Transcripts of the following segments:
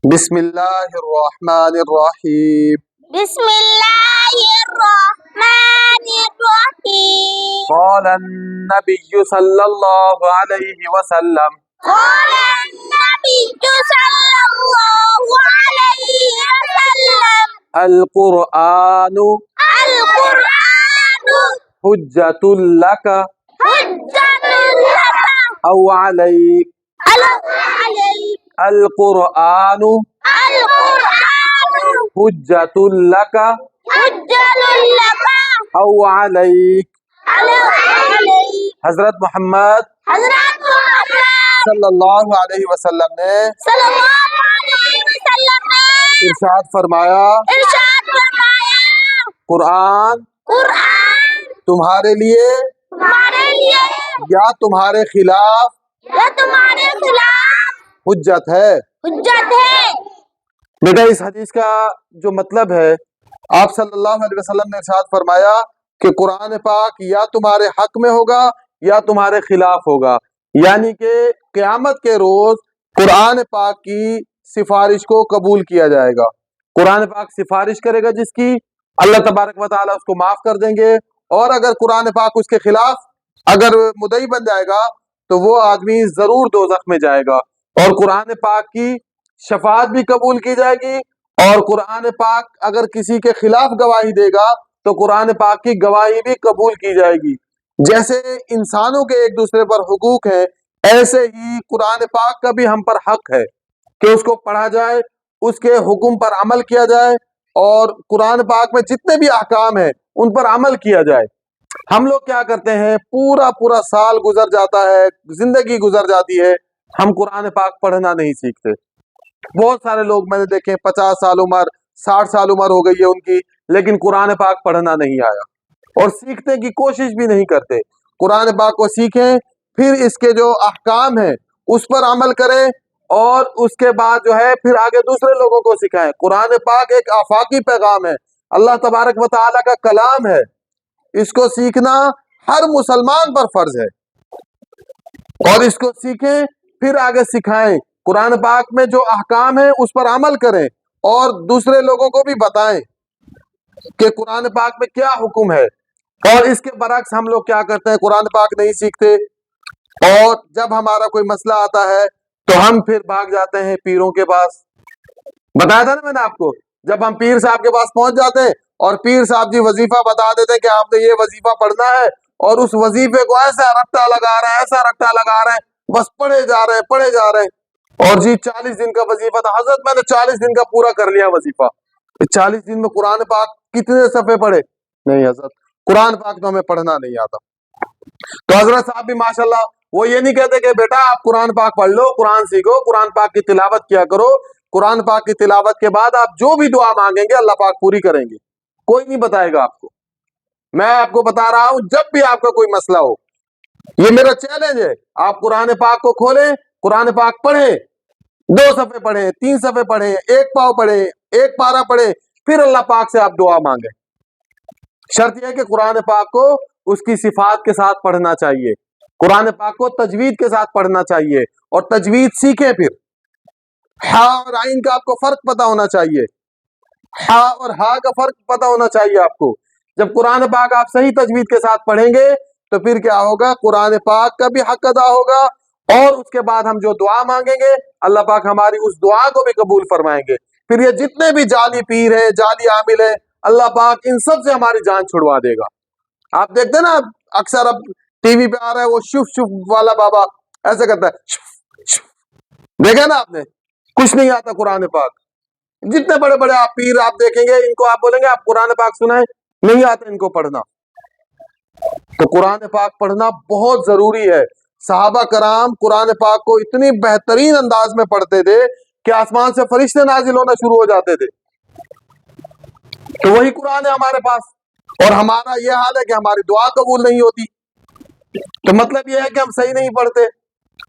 بسم اللہ الرحمن الرحیم بسم اللہ الرحمن الرحیم قال النبی صلی اللہ علیہ وسلم قال النبی صلی اللہ علیہ وسلم القرآن القرآن حجۃ لک حجۃ لک او علیک علیک القرآن القرآن حجۃ لک حجۃ لک او علیک۔ علیک حضرت محمد حضرت محمد صلی اللہ علیہ وسلم نے صلی اللہ علیہ وسلم نے ارشاد فرمایا، ارشاد فرمایا، قرآن قرآن تمہارے لیے تمہارے لیے یا تمہارے خلاف یا تمہارے خلاف حجت ہے۔ حجت ہے۔ بیٹا اس حدیث کا جو مطلب ہے، آپ صلی اللہ علیہ وسلم نے ارشاد فرمایا کہ قرآن پاک یا تمہارے حق میں ہوگا یا تمہارے خلاف ہوگا، یعنی کہ قیامت کے روز قرآن پاک کی سفارش کو قبول کیا جائے گا۔ قرآن پاک سفارش کرے گا جس کی، اللہ تبارک و تعالیٰ اس کو معاف کر دیں گے، اور اگر قرآن پاک اس کے خلاف اگر مدعی بن جائے گا تو وہ آدمی ضرور دوزخ میں جائے گا۔ اور قرآن پاک کی شفاعت بھی قبول کی جائے گی، اور قرآن پاک اگر کسی کے خلاف گواہی دے گا تو قرآن پاک کی گواہی بھی قبول کی جائے گی۔ جیسے انسانوں کے ایک دوسرے پر حقوق ہیں، ایسے ہی قرآن پاک کا بھی ہم پر حق ہے کہ اس کو پڑھا جائے، اس کے حکم پر عمل کیا جائے، اور قرآن پاک میں جتنے بھی احکام ہیں ان پر عمل کیا جائے۔ ہم لوگ کیا کرتے ہیں، پورا سال گزر جاتا ہے، زندگی گزر جاتی ہے، ہم قرآن پاک پڑھنا نہیں سیکھتے۔ بہت سارے لوگ میں نے دیکھے 50 سال عمر، 60 سال عمر ہو گئی ہے ان کی، لیکن قرآن پاک پڑھنا نہیں آیا، اور سیکھنے کی کوشش بھی نہیں کرتے۔ قرآن پاک کو سیکھیں، پھر اس کے جو احکام ہیں اس پر عمل کریں، اور اس کے بعد جو ہے پھر آگے دوسرے لوگوں کو سکھائیں۔ قرآن پاک ایک آفاقی پیغام ہے، اللہ تبارک و تعالیٰ کا کلام ہے، اس کو سیکھنا ہر مسلمان پر فرض ہے، اور اس کو سیکھیں پھر آگے سکھائیں۔ قرآن پاک میں جو احکام ہیں اس پر عمل کریں، اور دوسرے لوگوں کو بھی بتائیں کہ قرآن پاک میں کیا حکم ہے۔ اور اس کے برعکس ہم لوگ کیا کرتے ہیں، قرآن پاک نہیں سیکھتے، اور جب ہمارا کوئی مسئلہ آتا ہے تو ہم پھر بھاگ جاتے ہیں پیروں کے پاس۔ بتایا تھا نا میں نے آپ کو، جب ہم پیر صاحب کے پاس پہنچ جاتے ہیں اور پیر صاحب جی وظیفہ بتا دیتے ہیں کہ آپ نے یہ وظیفہ پڑھنا ہے، اور اس وظیفے کو ایسا رٹا لگا رہے ہیں، ایسا رٹا لگا رہے ہیں، بس پڑھے جا رہے ہیں پڑھے جا رہے ہیں۔ اور جی 40 دن کا وظیفہ تھا، حضرت میں نے 40 دن کا پورا کر لیا وظیفہ۔ 40 دن میں قرآن پاک کتنے صفحے پڑھے؟ نہیں حضرت، قرآن پاک تو ہمیں پڑھنا نہیں آتا۔ تو حضرت صاحب بھی ماشاءاللہ وہ یہ نہیں کہتے کہ بیٹا آپ قرآن پاک پڑھ لو، قرآن سیکھو، قرآن پاک کی تلاوت کیا کرو، قرآن پاک کی تلاوت کے بعد آپ جو بھی دعا مانگیں گے اللہ پاک پوری کریں گے۔ کوئی نہیں بتائے گا آپ کو۔ میں آپ کو بتا رہا ہوں، جب بھی آپ کا کوئی مسئلہ ہو، یہ میرا چیلنج ہے، آپ قرآن پاک کو کھولیں، قرآن پاک پڑھیں، 2 صفحے پڑھیں، 3 صفحے پڑھیں، 1 پاؤ پڑھیں، 1 پارہ پڑھیں، پھر اللہ پاک سے آپ دعا مانگیں۔ شرط یہ ہے کہ قرآن پاک کو اس کی صفات کے ساتھ پڑھنا چاہیے، قرآن پاک کو تجوید کے ساتھ پڑھنا چاہیے، اور تجوید سیکھیں۔ پھر ہا اور عین کا آپ کو فرق پتہ ہونا چاہیے، ہا اور ہا کا فرق پتہ ہونا چاہیے آپ کو۔ جب قرآن پاک آپ صحیح تجوید کے ساتھ پڑھیں گے تو پھر کیا ہوگا، قرآن پاک کا بھی حق ادا ہوگا، اور اس کے بعد ہم جو دعا مانگیں گے اللہ پاک ہماری اس دعا کو بھی قبول فرمائیں گے۔ پھر یہ جتنے بھی جعلی پیر ہیں، جعلی عامل ہیں، اللہ پاک ان سب سے ہماری جان چھڑوا دے گا۔ آپ دیکھتے ہیں نا، اکثر اب ٹی وی پہ آ رہا ہے وہ شف شف والا بابا، ایسے کرتا ہے شف شف، دیکھا نا آپ نے، کچھ نہیں آتا قرآن پاک۔ جتنے بڑے بڑے آپ پیر آپ دیکھیں گے، ان کو آپ بولیں گے آپ قرآن پاک سنائیں، نہیں آتا ان کو پڑھنا۔ تو قرآن پاک پڑھنا بہت ضروری ہے۔ صحابہ کرام قرآن پاک کو اتنی بہترین انداز میں پڑھتے تھے کہ آسمان سے فرشتے نازل ہونا شروع ہو جاتے تھے۔ تو وہی قرآن ہے ہمارے پاس، اور ہمارا یہ حال ہے کہ ہماری دعا قبول نہیں ہوتی۔ تو مطلب یہ ہے کہ ہم صحیح نہیں پڑھتے۔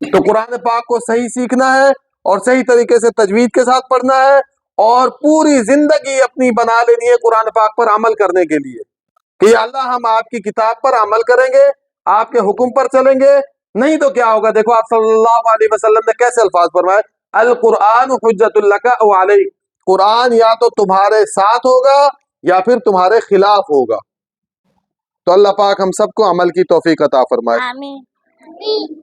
تو قرآن پاک کو صحیح سیکھنا ہے، اور صحیح طریقے سے تجوید کے ساتھ پڑھنا ہے، اور پوری زندگی اپنی بنا لینی ہے قرآن پاک پر عمل کرنے کے لیے کہ یا اللہ ہم آپ کی کتاب پر عمل کریں گے، آپ کے حکم پر چلیں گے۔ نہیں تو کیا ہوگا، دیکھو آپ صلی اللہ علیہ وسلم نے کیسے الفاظ فرمائے، القرآن حجت لک او علیک، قرآن یا تو تمہارے ساتھ ہوگا یا پھر تمہارے خلاف ہوگا۔ تو اللہ پاک ہم سب کو عمل کی توفیق عطا فرمائے۔ آمین۔